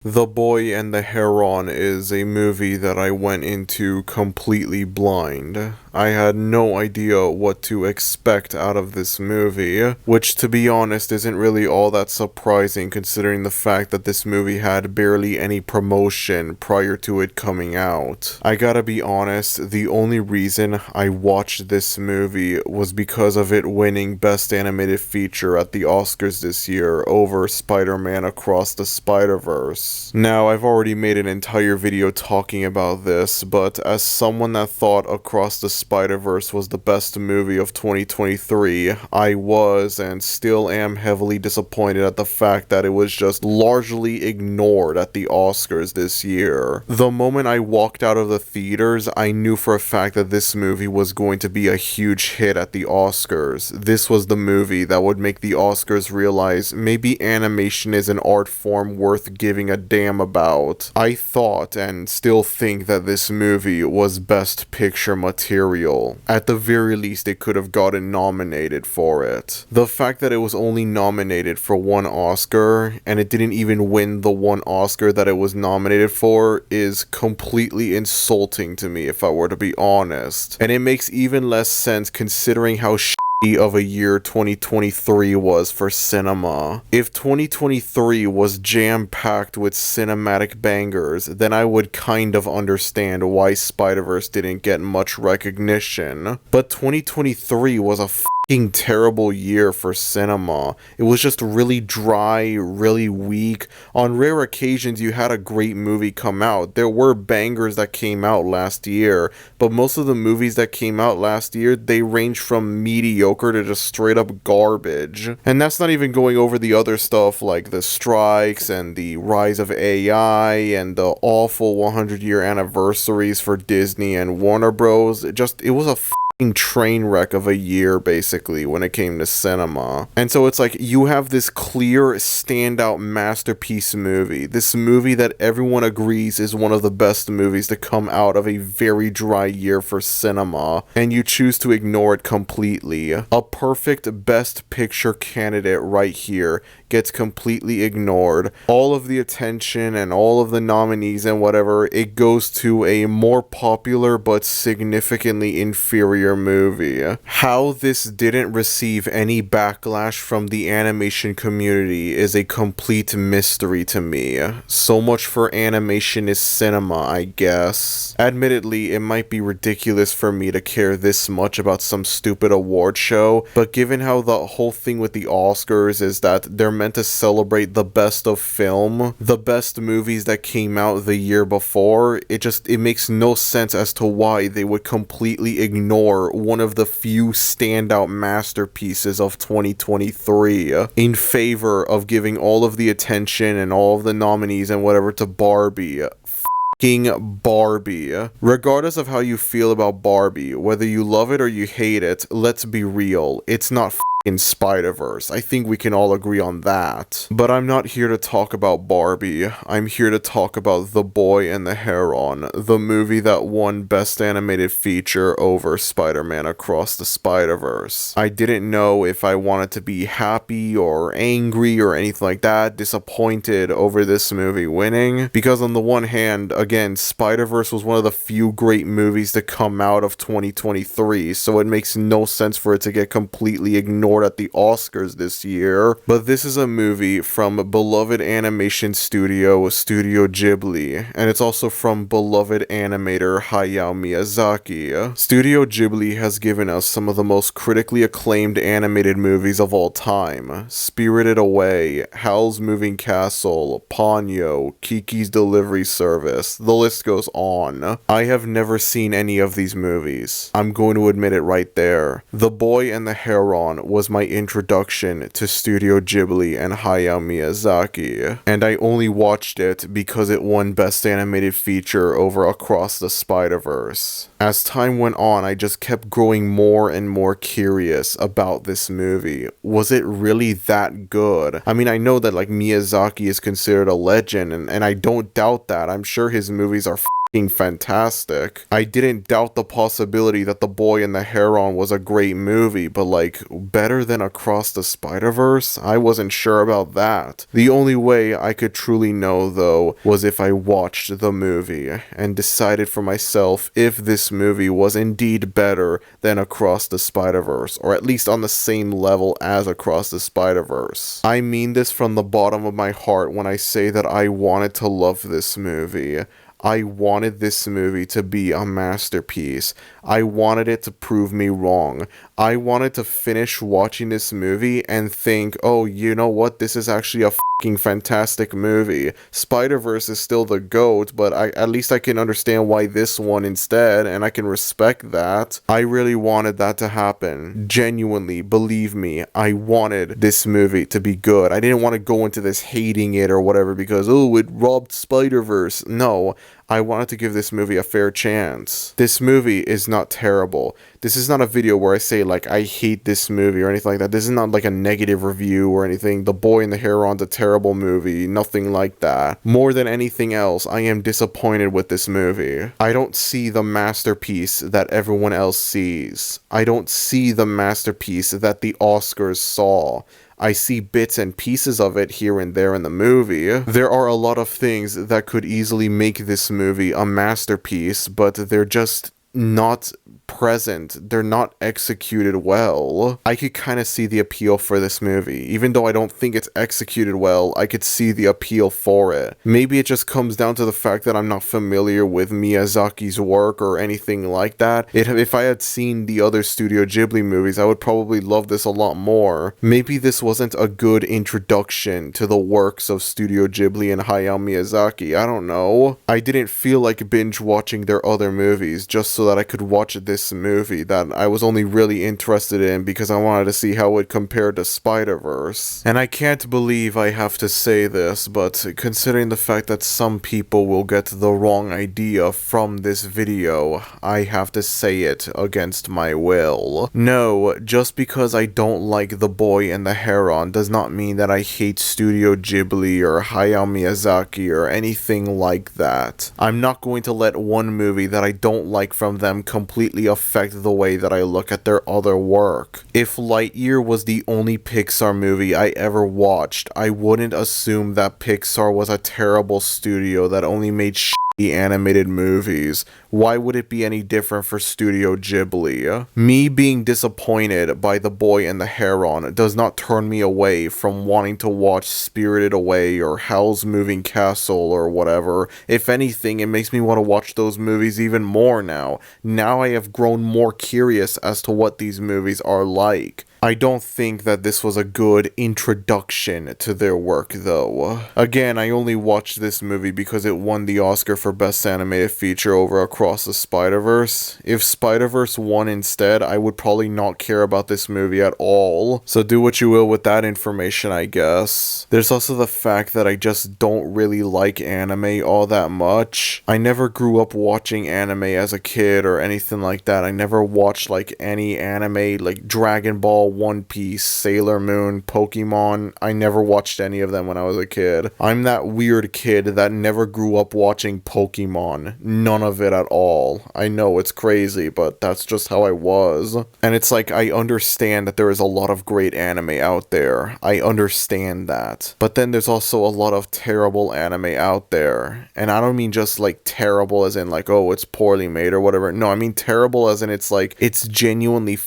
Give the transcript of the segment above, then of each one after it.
The Boy and the Heron is a movie that I went into completely blind. I had no idea what to expect out of this movie, which to be honest isn't really all that surprising considering the fact that this movie had barely any promotion prior to it coming out. I gotta be honest, the only reason I watched this movie was because of it winning Best Animated Feature at the Oscars this year over Spider-Man Across the Spider-Verse. Now, I've already made an entire video talking about this, but as someone that thought Across the Spider-Verse was the best movie of 2023, I was and still am heavily disappointed at the fact that it was just largely ignored at the Oscars this year. The moment I walked out of the theaters, I knew for a fact that this movie was going to be a huge hit at the Oscars. This was the movie that would make the Oscars realize maybe animation is an art form worth giving a damn about. I thought and still think that this movie was Best Picture material. At the very least, it could have gotten nominated for it. The fact that it was only nominated for one Oscar, and it didn't even win the one Oscar that it was nominated for, is completely insulting to me if I were to be honest. And it makes even less sense considering how of a year 2023 was for cinema. If 2023 was jam-packed with cinematic bangers, then I would kind of understand why Spider-Verse didn't get much recognition. But 2023 was a terrible year for cinema. It was just really dry, really weak. On rare occasions, you had a great movie come out. There were bangers that came out last year, but most of the movies that came out last year, they range from mediocre to just straight up garbage. And that's not even going over the other stuff like the strikes and the rise of AI and the awful 100-year anniversaries for Disney and Warner Bros. It was a train wreck of a year basically when it came to cinema. And so it's like you have this clear standout masterpiece movie, this movie that everyone agrees is one of the best movies to come out of a very dry year for cinema, and you choose to ignore it completely. A perfect Best Picture candidate right here gets completely ignored. All of the attention and all of the nominees and whatever, it goes to a more popular but significantly inferior movie. How this didn't receive any backlash from the animation community is a complete mystery to me. So much for animation is cinema, I guess. Admittedly, it might be ridiculous for me to care this much about some stupid award show, but given how the whole thing with the Oscars is that they're meant to celebrate the best of film, the best movies that came out the year before, it makes no sense as to why they would completely ignore one of the few standout masterpieces of 2023 in favor of giving all of the attention and all of the nominees and whatever to Barbie. Barbie. Regardless of how you feel about Barbie, whether you love it or you hate it, let's be real, it's not in Spider-Verse. I think we can all agree on that. But I'm not here to talk about Barbie. I'm here to talk about The Boy and the Heron, the movie that won Best Animated Feature over Spider-Man Across the Spider-Verse. I didn't know if I wanted to be happy or angry or anything like that, disappointed over this movie winning, because on the one hand, again, Spider-Verse was one of the few great movies to come out of 2023, so it makes no sense for it to get completely ignored at the Oscars this year. But this is a movie from beloved animation studio Studio Ghibli, and it's also from beloved animator Hayao Miyazaki. Studio Ghibli has given us some of the most critically acclaimed animated movies of all time: Spirited Away, Howl's Moving Castle, Ponyo, Kiki's Delivery Service, the list goes on. I have never seen any of these movies. I'm going to admit it right there. The Boy and the Heron was my introduction to Studio Ghibli and Hayao Miyazaki, and I only watched it because it won Best Animated Feature over Across the Spider-Verse. As time went on, I just kept growing more and more curious about this movie. Was it really that good? I mean, I know that like Miyazaki is considered a legend, and I don't doubt that. I'm sure his movies are fantastic. I didn't doubt the possibility that The Boy and the Heron was a great movie, but like, better than Across the Spider-Verse? I wasn't sure about that. The only way I could truly know, though, was if I watched the movie and decided for myself if this movie was indeed better than Across the Spider-Verse, or at least on the same level as Across the Spider-Verse. I mean this from the bottom of my heart when I say that I wanted to love this movie. I wanted this movie to be a masterpiece. I wanted it to prove me wrong. I wanted to finish watching this movie and think, oh, you know what? This is actually a fantastic movie. Spider-Verse is still the GOAT, but at least I can understand why this one instead, and I can respect that. I really wanted that to happen. Genuinely, believe me, I wanted this movie to be good. I didn't want to go into this hating it or whatever because, oh, it robbed Spider-Verse. No, I wanted to give this movie a fair chance. This movie is not terrible. This is not a video where I say, like, I hate this movie or anything like that. This is not like a negative review or anything. The Boy and the Heron's a terrible movie. Nothing like that. More than anything else, I am disappointed with this movie. I don't see the masterpiece that everyone else sees. I don't see the masterpiece that the Oscars saw. I see bits and pieces of it here and there in the movie. There are a lot of things that could easily make this movie a masterpiece, but they're just not present. They're not executed well. I could kind of see the appeal for this movie. Even though I don't think it's executed well, I could see the appeal for it. Maybe it just comes down to the fact that I'm not familiar with Miyazaki's work or anything like that. If I had seen the other Studio Ghibli movies, I would probably love this a lot more. Maybe this wasn't a good introduction to the works of Studio Ghibli and Hayao Miyazaki. I don't know. I didn't feel like binge watching their other movies just so that I could watch this movie that I was only really interested in because I wanted to see how it compared to Spider-Verse. And I can't believe I have to say this, but considering the fact that some people will get the wrong idea from this video, I have to say it against my will. No, just because I don't like The Boy and the Heron does not mean that I hate Studio Ghibli or Hayao Miyazaki or anything like that. I'm not going to let one movie that I don't like from them completely affect the way that I look at their other work. If Lightyear was the only Pixar movie I ever watched, I wouldn't assume that Pixar was a terrible studio that only made animated movies. Why would it be any different for Studio Ghibli? Me being disappointed by The Boy and the Heron does not turn me away from wanting to watch Spirited Away or Howl's Moving Castle or whatever. If anything, it makes me want to watch those movies even more now. Now I have grown more curious as to what these movies are like. I don't think that this was a good introduction to their work, though. Again, I only watched this movie because it won the Oscar for Best Animated Feature over Across the Spider-Verse. If Spider-Verse won instead, I would probably not care about this movie at all. So do what you will with that information, I guess. There's also the fact that I just don't really like anime all that much. I never grew up watching anime as a kid or anything like that. I never watched like any anime like Dragon Ball, One Piece, Sailor Moon, Pokemon. I never watched any of them when I was a kid. I'm that weird kid that never grew up watching Pokemon. None of it at all. I know it's crazy, but that's just how I was. And it's like, I understand that there is a lot of great anime out there. I understand that. But then there's also a lot of terrible anime out there. And I don't mean just like terrible as in like, oh, it's poorly made or whatever. No, I mean terrible as in it's like, it's genuinely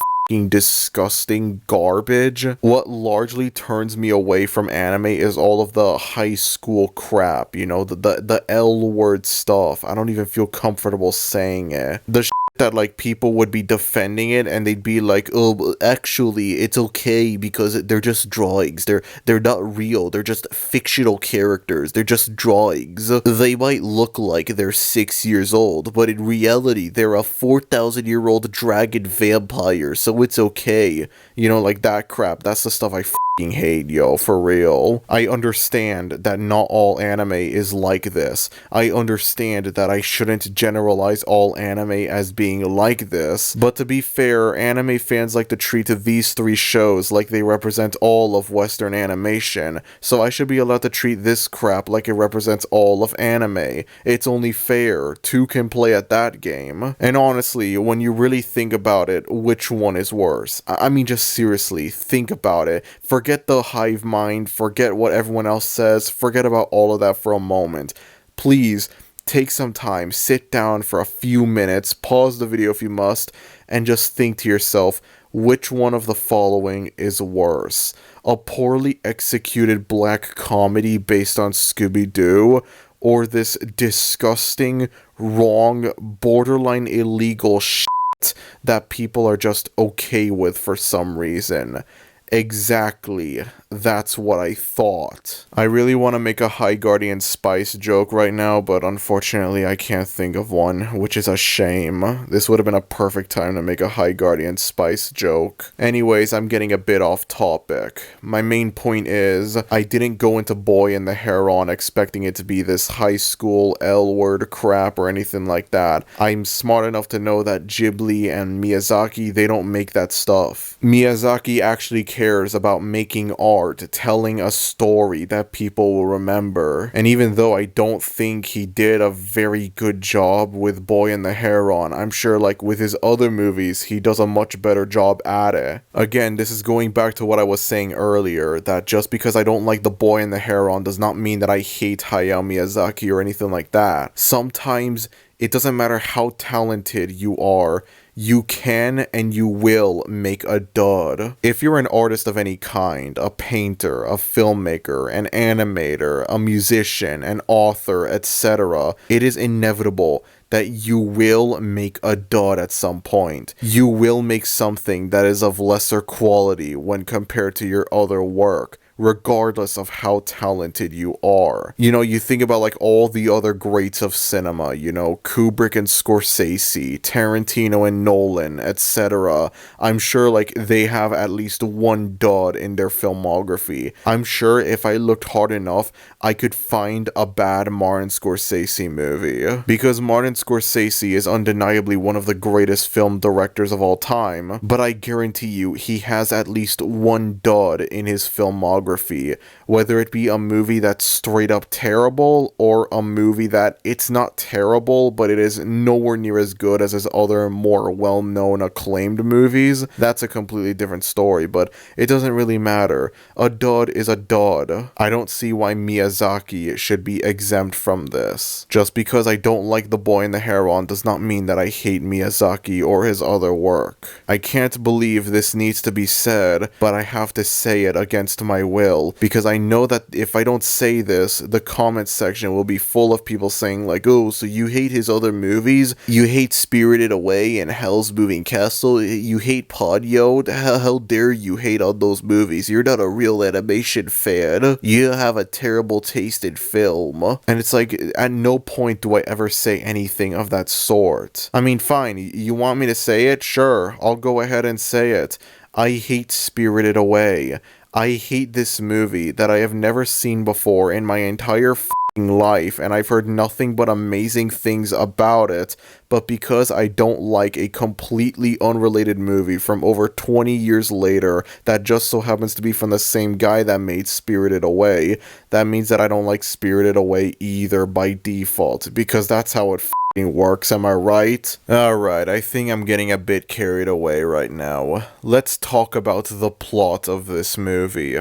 disgusting garbage. What largely turns me away from anime is all of the high school crap, you know, the L word stuff. I don't even feel comfortable saying it. The that like people would be defending it and they'd be like, oh, actually it's okay because they're just drawings, they're not real, they're just fictional characters, they're just drawings. They might look like they're 6 years old, but in reality they're a 4,000-year-old dragon vampire, so it's okay. You know, like that crap. That's the stuff I hate, yo, for real. I understand that not all anime is like this. I understand that I shouldn't generalize all anime as being like this, but to be fair, anime fans like to treat these three shows like they represent all of Western animation, so I should be allowed to treat this crap like it represents all of anime. It's only fair. Two can play at that game. And honestly, when you really think about it, which one is worse? I mean, just seriously, think about it. Forget the hive mind, forget what everyone else says, forget about all of that for a moment. Please, take some time, sit down for a few minutes, pause the video if you must, and just think to yourself, which one of the following is worse? A poorly executed black comedy based on Scooby-Doo, or this disgusting, wrong, borderline illegal shit that people are just okay with for some reason? Exactly. That's what I thought. I really want to make a High Guardian Spice joke right now, but unfortunately I can't think of one, which is a shame. This would have been a perfect time to make a High Guardian Spice joke. Anyways, I'm getting a bit off topic. My main point is, I didn't go into Boy and the Heron expecting it to be this high school L-word crap or anything like that. I'm smart enough to know that Ghibli and Miyazaki, they don't make that stuff. Miyazaki actually cares about making art, telling a story that people will remember. And even though I don't think he did a very good job with Boy and the Heron, I'm sure like with his other movies, he does a much better job at it. Again, this is going back to what I was saying earlier, that just because I don't like The Boy and the Heron does not mean that I hate Hayao Miyazaki or anything like that. Sometimes it doesn't matter how talented you are, you can and you will make a dud. If you're an artist of any kind, a painter, a filmmaker, an animator, a musician, an author, etc., it is inevitable that you will make a dud at some point. You will make something that is of lesser quality when compared to your other work, regardless of how talented you are. You know, you think about like all the other greats of cinema, you know, Kubrick and Scorsese, Tarantino and Nolan, etc. I'm sure like they have at least one dud in their filmography. I'm sure if I looked hard enough, I could find a bad Martin Scorsese movie. Because Martin Scorsese is undeniably one of the greatest film directors of all time, but I guarantee you he has at least one dud in his filmography. Whether it be a movie that's straight up terrible or a movie that it's not terrible but it is nowhere near as good as his other more well-known acclaimed movies, that's a completely different story, but it doesn't really matter. A dud is a dud. I don't see why Miyazaki should be exempt from this. Just because I don't like The Boy and the Heron does not mean that I hate Miyazaki or his other work. I can't believe this needs to be said, but I have to say it against my will, because I know that if I don't say this, the comment section will be full of people saying like, oh, so you hate his other movies? You hate Spirited Away and Hell's Moving Castle? You hate Podyo? How dare you hate all those movies? You're not a real animation fan. You have a terrible taste in film. And it's like, at no point do I ever say anything of that sort. I mean, fine, you want me to say it? Sure, I'll go ahead and say it. I hate Spirited Away. I hate this movie that I have never seen before in my entire life, and I've heard nothing but amazing things about it, but because I don't like a completely unrelated movie from over 20 years later that just so happens to be from the same guy that made Spirited Away, that means that I don't like Spirited Away either by default, because that's how it works, am I right? Alright, I think I'm getting a bit carried away right now. Let's talk about the plot of this movie.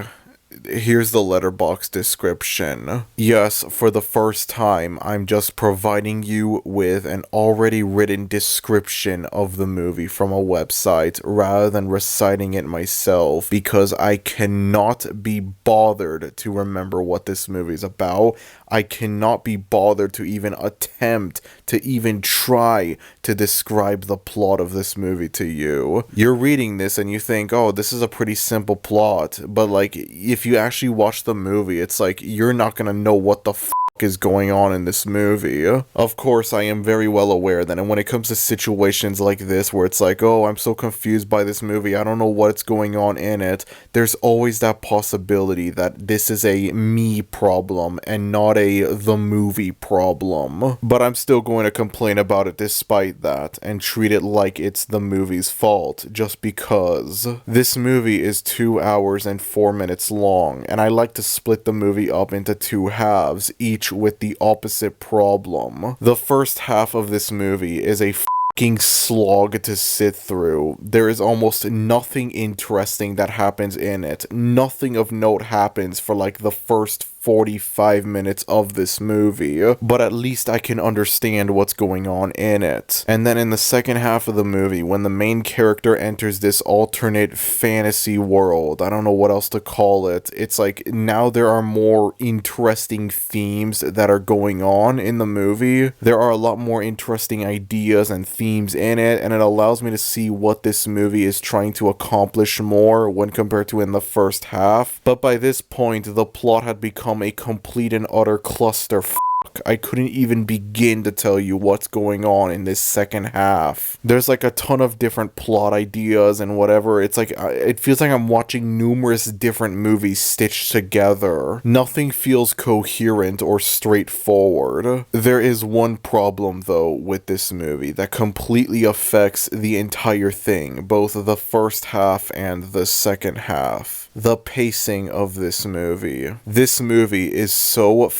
Here's the Letterboxd description. Yes, for the first time, I'm just providing you with an already written description of the movie from a website rather than reciting it myself, because I cannot be bothered to remember what this movie's about. I cannot be bothered to even attempt to even try to describe the plot of this movie to you. You're reading this and you think, oh, this is a pretty simple plot, but like, if you actually watch the movie, it's like, you're not gonna know what the is going on in this movie. Of course, I am very well aware that when it comes to situations like this where it's like, oh, I'm so confused by this movie, I don't know what's going on in it, there's always that possibility that this is a me problem and not a the movie problem. But I'm still going to complain about it despite that and treat it like it's the movie's fault just because. This movie is 2 hours and 4 minutes long, and I like to split the movie up into 2 halves, each with the opposite problem. The first half of this movie is a fucking slog to sit through. There is almost nothing interesting that happens in it. Nothing of note happens for like the first 45 minutes of this movie, but at least I can understand what's going on in it. And then in the second half of the movie, when the main character enters this alternate fantasy world, I don't know what else to call it, it's like now there are more interesting themes that are going on in the movie. There are a lot more interesting ideas and themes in it, and it allows me to see what this movie is trying to accomplish more when compared to in the first half. But by this point, the plot had become a complete and utter cluster. I couldn't even begin to tell you what's going on in this second half. There's like a ton of different plot ideas and whatever. It's like, it feels like I'm watching numerous different movies stitched together. Nothing feels coherent or straightforward. There is one problem though with this movie that completely affects the entire thing, both the first half and the second half. The pacing of this movie. This movie is so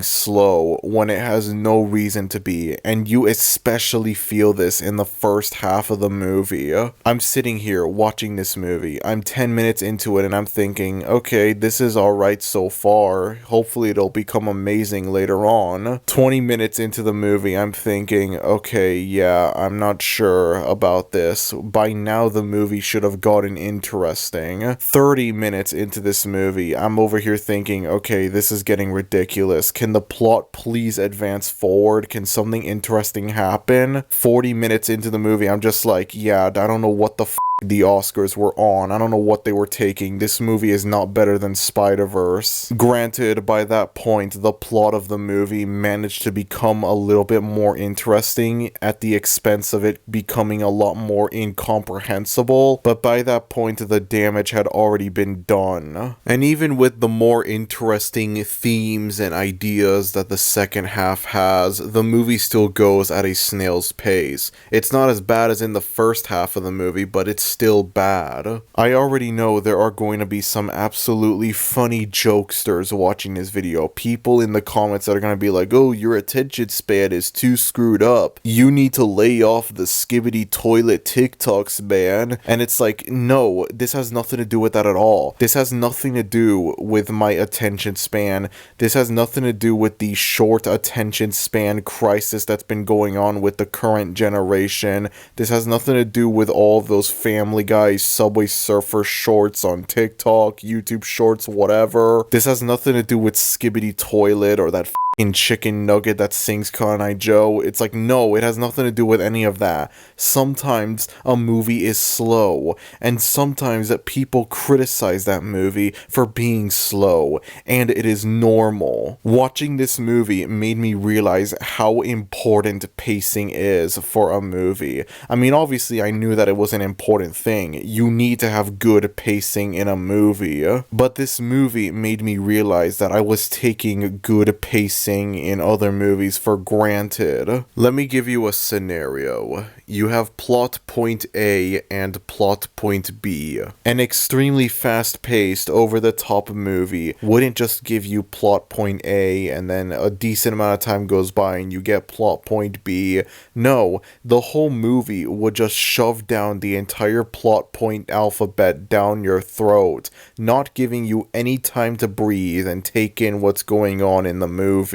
slow when it has no reason to be, and you especially feel this in the first half of the movie. I'm sitting here watching this movie, I'm 10 minutes into it and I'm thinking, okay, this is alright so far, hopefully it'll become amazing later on. 20 minutes into the movie, I'm thinking, okay, yeah, I'm not sure about this. By now the movie should have gotten interesting. 30 minutes into this movie, I'm over here thinking, okay, this is getting ridiculous. Can the plot please advance forward? Can something interesting happen? 40 minutes into the movie, I'm just like, yeah, I don't know what the the Oscars were on. I don't know what they were taking. This movie is not better than Spider-Verse. Granted, by that point, the plot of the movie managed to become a little bit more interesting at the expense of it becoming a lot more incomprehensible, but by that point, the damage had already been done. And even with the more interesting themes and ideas that the second half has, the movie still goes at a snail's pace. It's not as bad as in the first half of the movie, but it's still bad. I already know there are going to be some absolutely funny jokesters watching this video. People in the comments that are going to be like, oh, your attention span is too screwed up. You need to lay off the skibbity toilet TikToks, man. And it's like, no, this has nothing to do with that at all. This has nothing to do with my attention span. This has nothing to do with the short attention span crisis that's been going on with the current generation. This has nothing to do with all of those Family Guy, Subway Surfer shorts on TikTok, YouTube shorts, whatever. This has nothing to do with Skibbity Toilet or that f***ing chicken nugget that sings Cotton Eye Joe. It's like, no, it has nothing to do with any of that. Sometimes a movie is slow, and sometimes people criticize that movie for being slow, and it is normal. Watching this movie made me realize how important pacing is for a movie. I mean, obviously I knew that it was an important thing. You need to have good pacing in a movie, but this movie made me realize that I was taking good pacing in other movies for granted. Let me give you a scenario. You have plot point A and plot point B. An extremely fast-paced, over-the-top movie wouldn't just give you plot point A and then a decent amount of time goes by and you get plot point B. No, the whole movie would just shove down the entire plot point alphabet down your throat, not giving you any time to breathe and take in what's going on in the movie.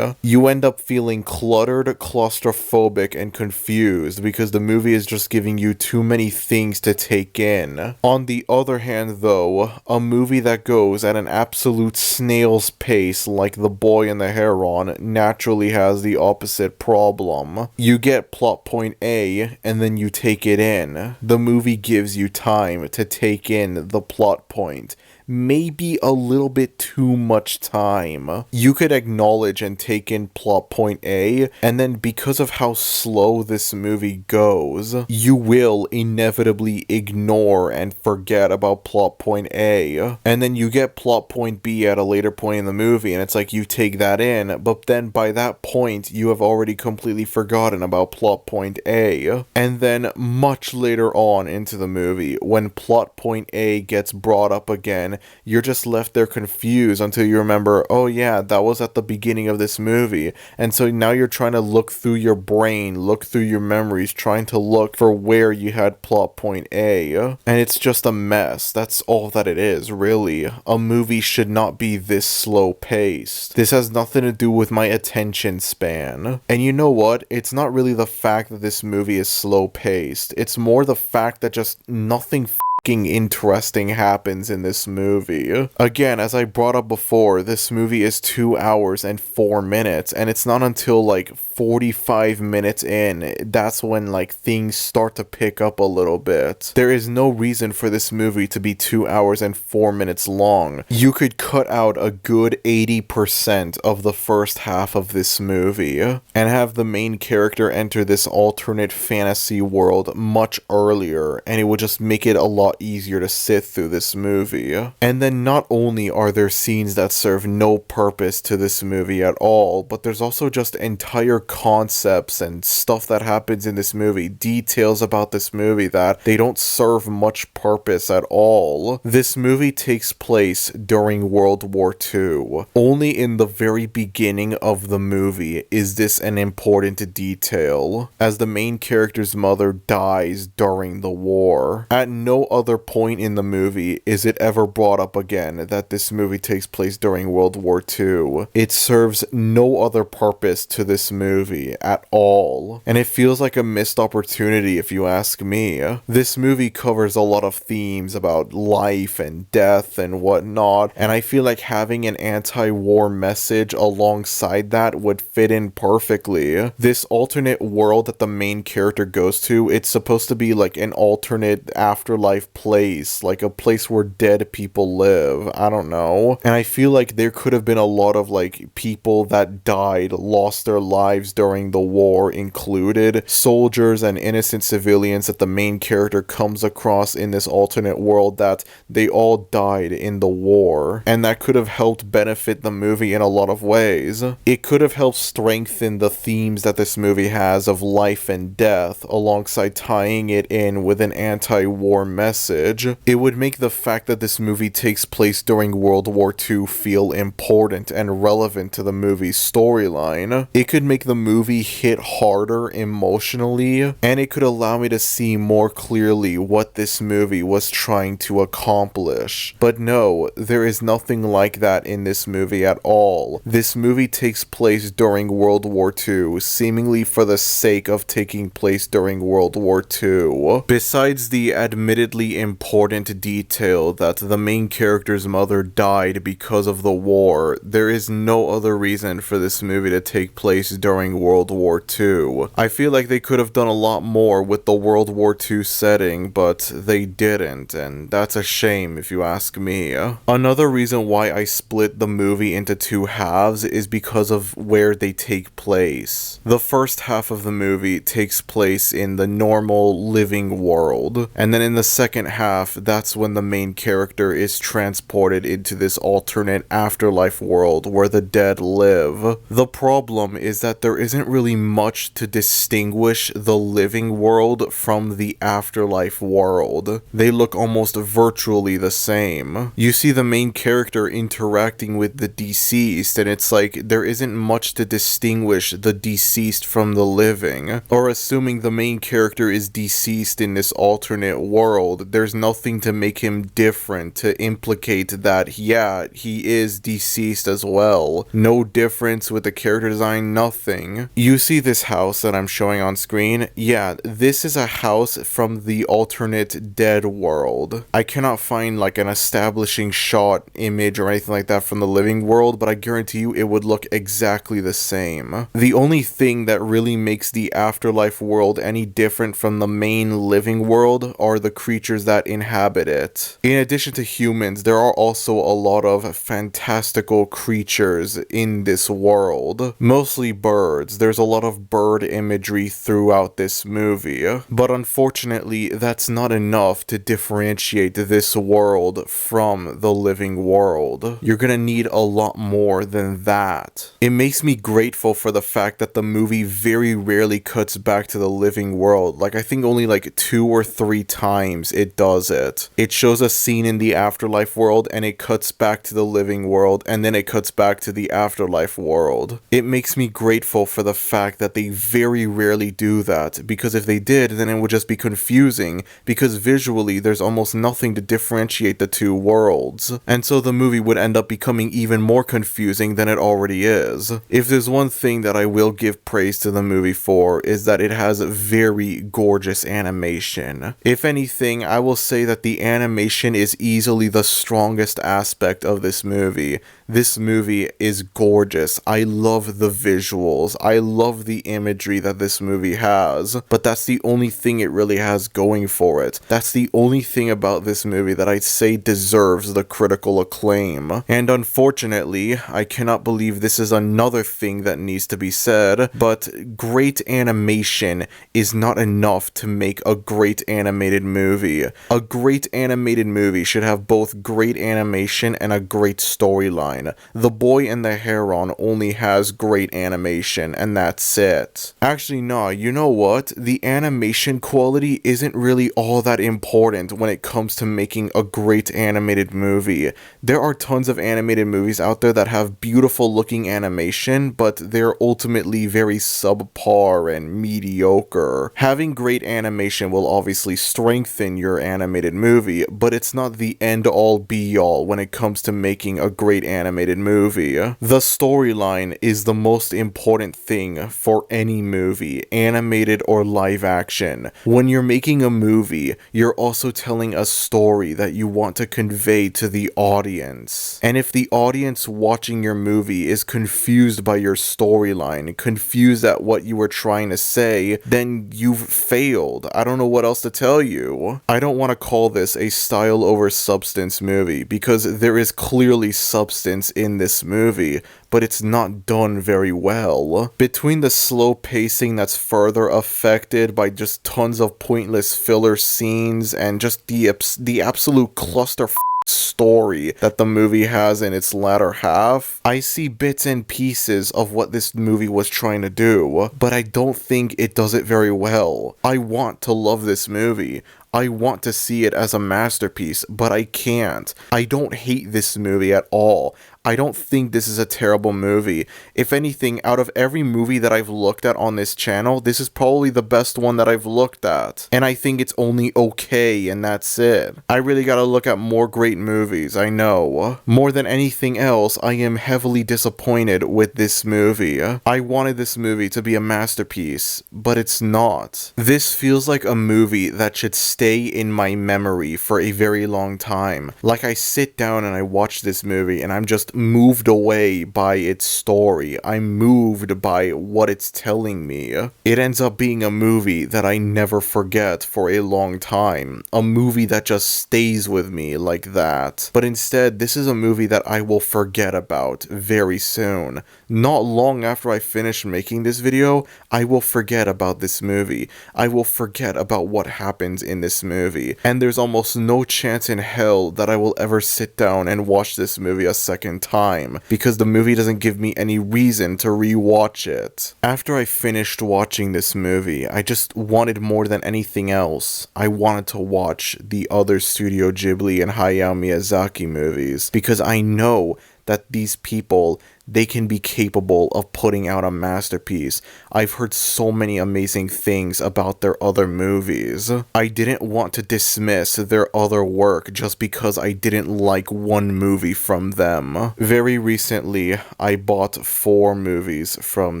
You end up feeling cluttered, claustrophobic, and confused because the movie is just giving you too many things to take in. On the other hand though, a movie that goes at an absolute snail's pace like The Boy and the Heron naturally has the opposite problem. You get plot point A and then you take it in. The movie gives you time to take in the plot point. maybe a little bit too much time. You could acknowledge and take in plot point A, and then because of how slow this movie goes, you will inevitably ignore and forget about plot point A. And then you get plot point B at a later point in the movie, and it's like you take that in, but then by that point, you have already completely forgotten about plot point A. And then much later on into the movie, when plot point A gets brought up again, you're just left there confused until you remember, oh yeah, that was at the beginning of this movie. And so now you're trying to look through your brain, look through your memories, trying to look for where you had plot point A. And it's just a mess. That's all that it is, really. A movie should not be this slow paced. This has nothing to do with my attention span. And you know what? It's not really the fact that this movie is slow paced. It's more the fact that just nothing interesting happens in this movie. Again, as I brought up before, this movie is 2 hours and 4 minutes, and it's not until like 45 minutes in that's when like things start to pick up a little bit. There is no reason for this movie to be 2 hours and 4 minutes long. You could cut out a good 80% of the first half of this movie and have the main character enter this alternate fantasy world much earlier, and it would just make it a lot easier to sit through this movie. And then not only are there scenes that serve no purpose to this movie at all, but there's also just entire concepts and stuff that happens in this movie, details about this movie that they don't serve much purpose at all. This movie takes place during World War II. Only in the very beginning of the movie is this an important detail, as the main character's mother dies during the war. At no other point in the movie is it ever brought up again that this movie takes place during World War II. It serves no other purpose to this movie at all, and it feels like a missed opportunity if you ask me. This movie covers a lot of themes about life and death and whatnot, and I feel like having an anti-war message alongside that would fit in perfectly. This alternate world that the main character goes to, it's supposed to be like an alternate afterlife place, like a place where dead people live. I don't know. And I feel like there could have been a lot of like people that died, lost their lives during the war included, soldiers and innocent civilians that the main character comes across in this alternate world, that they all died in the war. And that could have helped benefit the movie in a lot of ways. It could have helped strengthen the themes that this movie has of life and death, alongside tying it in with an anti-war message. It would make the fact that this movie takes place during World War II feel important and relevant to the movie's storyline. It could make the movie hit harder emotionally, and it could allow me to see more clearly what this movie was trying to accomplish. But no, there is nothing like that in this movie at all. This movie takes place during World War II, seemingly for the sake of taking place during World War II. Besides the admittedly important detail that the main character's mother died because of the war, there is no other reason for this movie to take place during World War II. I feel like they could have done a lot more with the World War II setting, but they didn't, and that's a shame if you ask me. Another reason why I split the movie into two halves is because of where they take place. The first half of the movie takes place in the normal living world, and then in the second half, that's when the main character is transported into this alternate afterlife world where the dead live. The problem is that there isn't really much to distinguish the living world from the afterlife world. They look almost virtually the same. You see the main character interacting with the deceased, and it's like there isn't much to distinguish the deceased from the living. Or assuming the main character is deceased in this alternate world, there's nothing to make him different to implicate that, yeah, he is deceased as well. No difference with the character design, nothing. You see this house that I'm showing on screen? Yeah, this is a house from the alternate dead world. I cannot find like an establishing shot image or anything like that from the living world, but I guarantee you it would look exactly the same. The only thing that really makes the afterlife world any different from the main living world are the creatures creatures that inhabit it. In addition to humans, there are also a lot of fantastical creatures in this world. Mostly birds. There's a lot of bird imagery throughout this movie. But unfortunately, that's not enough to differentiate this world from the living world. You're gonna need a lot more than that. It makes me grateful for the fact that the movie very rarely cuts back to the living world. Like, I think only like 2 or 3 times it does it. It shows a scene in the afterlife world and it cuts back to the living world and then it cuts back to the afterlife world. It makes me grateful for the fact that they very rarely do that, because if they did, then it would just be confusing, because visually there's almost nothing to differentiate the 2 worlds. And so the movie would end up becoming even more confusing than it already is. If there's one thing that I will give praise to the movie for, is that it has very gorgeous animation. If anything, I will say that the animation is easily the strongest aspect of this movie. This movie is gorgeous. I love the visuals. I love the imagery that this movie has, but that's the only thing it really has going for it. That's the only thing about this movie that I'd say deserves the critical acclaim. And unfortunately, I cannot believe this is another thing that needs to be said, but great animation is not enough to make a great animated movie. A great animated movie should have both great animation and a great storyline. The Boy and the Heron only has great animation, and that's it. Actually, no, you know what? The animation quality isn't really all that important when it comes to making a great animated movie. There are tons of animated movies out there that have beautiful looking animation, but they're ultimately very subpar and mediocre. Having great animation will obviously strengthen your animated movie, but it's not the end-all be-all when it comes to making a great animated movie. The storyline is the most important thing for any movie, animated or live action. When you're making a movie, you're also telling a story that you want to convey to the audience. And if the audience watching your movie is confused by your storyline, confused at what you were trying to say, then you've failed. I don't know what else to tell you. I don't want to call this a style over substance movie, because there is clearly substance in this movie, but it's not done very well. Between the slow pacing that's further affected by just tons of pointless filler scenes and just the absolute cluster story that the movie has in its latter half, I see bits and pieces of what this movie was trying to do, but I don't think it does it very well. I want to love this movie. I want to see it as a masterpiece, but I can't. I don't hate this movie at all. I don't think this is a terrible movie. If anything, out of every movie that I've looked at on this channel, this is probably the best one that I've looked at. And I think it's only okay, and that's it. I really gotta look at more great movies, I know. More than anything else, I am heavily disappointed with this movie. I wanted this movie to be a masterpiece, but it's not. This feels like a movie that should stay in my memory for a very long time. Like, I sit down and I watch this movie and I'm just moved away by its story. I'm moved by what it's telling me. It ends up being a movie that I never forget for a long time. A movie that just stays with me like that. But instead, this is a movie that I will forget about very soon. Not long after I finish making this video, I will forget about this movie. I will forget about what happens in this movie. And there's almost no chance in hell that I will ever sit down and watch this movie a second time, because the movie doesn't give me any reason to rewatch it. After I finished watching this movie, I just wanted more than anything else. I wanted to watch the other Studio Ghibli and Hayao Miyazaki movies, because I know that these people, they can be capable of putting out a masterpiece. I've heard so many amazing things about their other movies. I didn't want to dismiss their other work just because I didn't like one movie from them. Very recently, I bought 4 movies from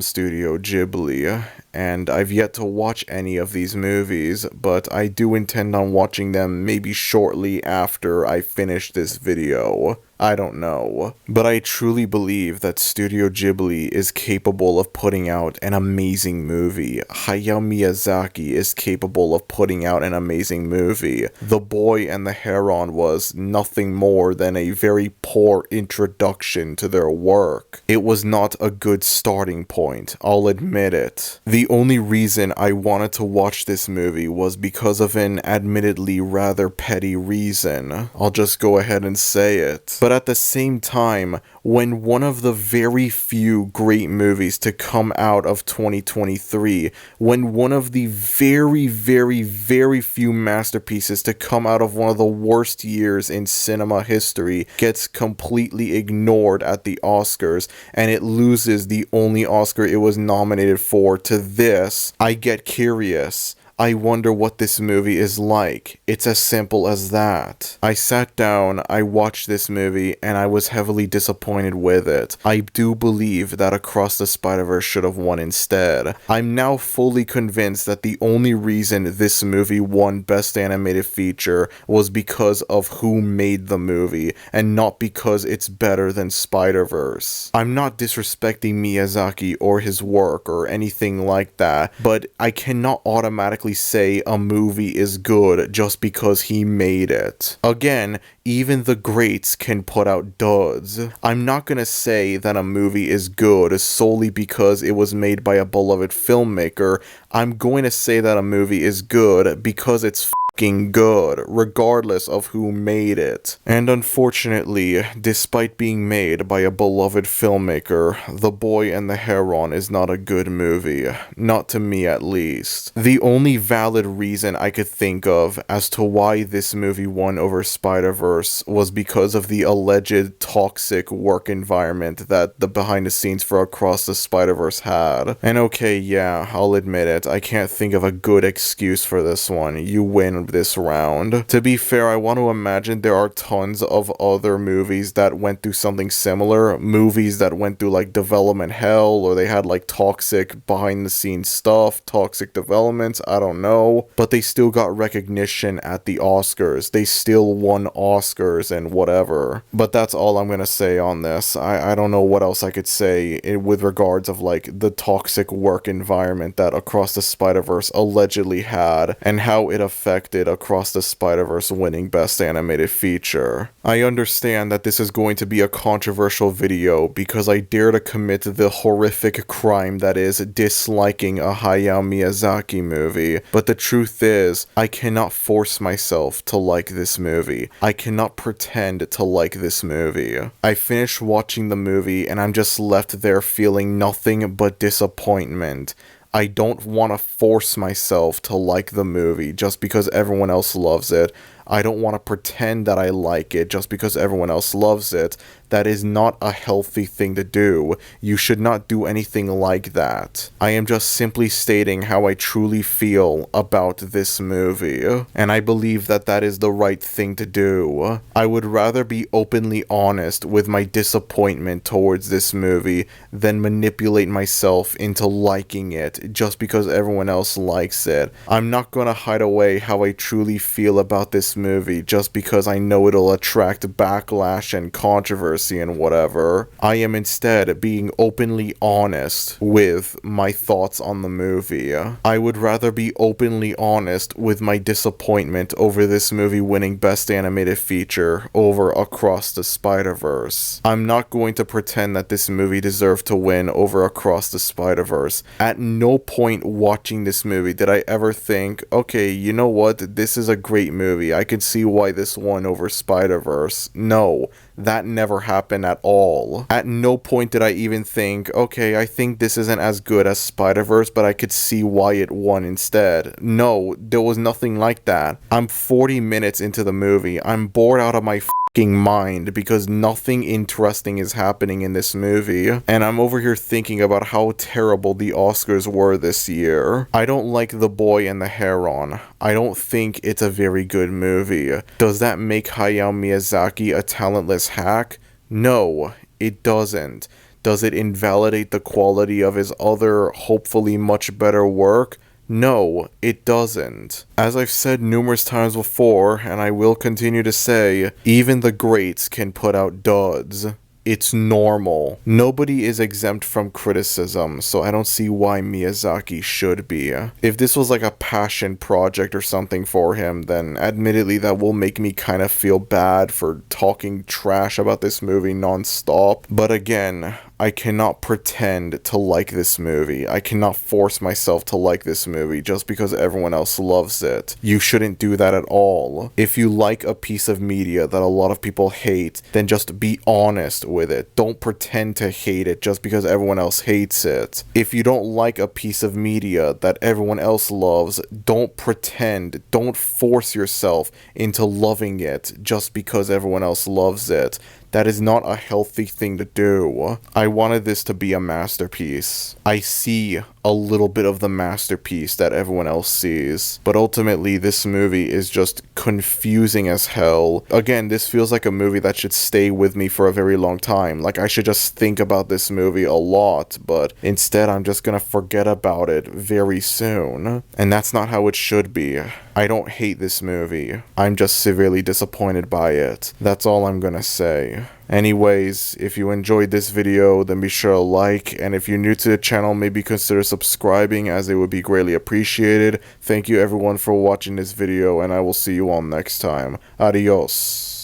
Studio Ghibli, and I've yet to watch any of these movies, but I do intend on watching them maybe shortly after I finish this video. I don't know. But I truly believe that that Studio Ghibli is capable of putting out an amazing movie. Hayao Miyazaki is capable of putting out an amazing movie. The Boy and the Heron was nothing more than a very poor introduction to their work. It was not a good starting point, I'll admit it. The only reason I wanted to watch this movie was because of an admittedly rather petty reason. I'll just go ahead and say it. But at the same time, when one of the very few great movies to come out of 2023, when one of the very, very, very few masterpieces to come out of one of the worst years in cinema history gets completely ignored at the Oscars, and it loses the only Oscar it was nominated for to this, I get curious. I wonder what this movie is like. It's as simple as that. I sat down, I watched this movie, and I was heavily disappointed with it. I do believe that Across the Spider-Verse should have won instead. I'm now fully convinced that the only reason this movie won Best Animated Feature was because of who made the movie, and not because it's better than Spider-Verse. I'm not disrespecting Miyazaki or his work or anything like that, but I cannot automatically say a movie is good just because he made it. Again, even the greats can put out duds. I'm not gonna say that a movie is good solely because it was made by a beloved filmmaker. I'm going to say that a movie is good because it's fucking good, regardless of who made it. And unfortunately, despite being made by a beloved filmmaker, The Boy and the Heron is not a good movie. Not to me, at least. The only valid reason I could think of as to why this movie won over Spider-Verse was because of the alleged toxic work environment that the behind the scenes for Across the Spider-Verse had. And okay, yeah, I'll admit it, I can't think of a good excuse for this one. You win this round. To be fair, I want to imagine there are tons of other movies that went through something similar. Movies that went through like development hell, or they had like toxic behind the scenes stuff, toxic developments, I don't know. But they still got recognition at the Oscars. They still won Oscars and whatever. But that's all I'm gonna say on this. I don't know what else I could say with regards of like the toxic work environment that Across the Spider-Verse allegedly had, and how it affected Across the Spider-Verse winning Best Animated Feature. I understand that this is going to be a controversial video because I dare to commit the horrific crime that is disliking a Hayao Miyazaki movie, but the truth is, I cannot force myself to like this movie. I cannot pretend to like this movie. I finished watching the movie and I'm just left there feeling nothing but disappointment. I don't want to force myself to like the movie just because everyone else loves it. I don't want to pretend that I like it just because everyone else loves it. That is not a healthy thing to do. You should not do anything like that. I am just simply stating how I truly feel about this movie, and I believe that that is the right thing to do. I would rather be openly honest with my disappointment towards this movie than manipulate myself into liking it just because everyone else likes it. I'm not gonna hide away how I truly feel about this movie just because I know it'll attract backlash and controversy and whatever. I am instead being openly honest with my thoughts on the movie. I would rather be openly honest with my disappointment over this movie winning Best Animated Feature over Across the Spider-Verse. I'm not going to pretend that this movie deserved to win over Across the Spider-Verse. At no point watching this movie did I ever think, okay, you know what, this is a great movie. I can see why this won over Spider-Verse. No, that never happened at all. At no point did I even think, okay, I think this isn't as good as Spider-Verse, but I could see why it won instead. No, there was nothing like that. I'm 40 minutes into the movie. I'm bored out of my mind because nothing interesting is happening in this movie, and I'm over here thinking about how terrible the Oscars were this year. I don't like The Boy and the Heron. I don't think it's a very good movie. Does that make Hayao Miyazaki a talentless hack? No, it doesn't. Does it invalidate the quality of his other, hopefully much better work? No, it doesn't. As I've said numerous times before, and I will continue to say, even the greats can put out duds. it's normal. Nobody is exempt from criticism, so I don't see why Miyazaki should be. If this was like a passion project or something for him, then admittedly that will make me kind of feel bad for talking trash about this movie nonstop. But again, I cannot pretend to like this movie. I cannot force myself to like this movie just because everyone else loves it. You shouldn't do that at all. If you like a piece of media that a lot of people hate, then just be honest with it. Don't pretend to hate it just because everyone else hates it. If you don't like a piece of media that everyone else loves, don't pretend. Don't force yourself into loving it just because everyone else loves it. That is not a healthy thing to do. I wanted this to be a masterpiece. I see a little bit of the masterpiece that everyone else sees, but ultimately this movie is just confusing as hell. Again, this feels like a movie that should stay with me for a very long time. Like, I should just think about this movie a lot, but instead I'm just gonna forget about it very soon. And that's not how it should be. I don't hate this movie. I'm just severely disappointed by it. That's all I'm gonna say. Anyways, if you enjoyed this video, then be sure to like, and if you're new to the channel, maybe consider subscribing, as it would be greatly appreciated. Thank you everyone for watching this video, and I will see you all next time. Adios.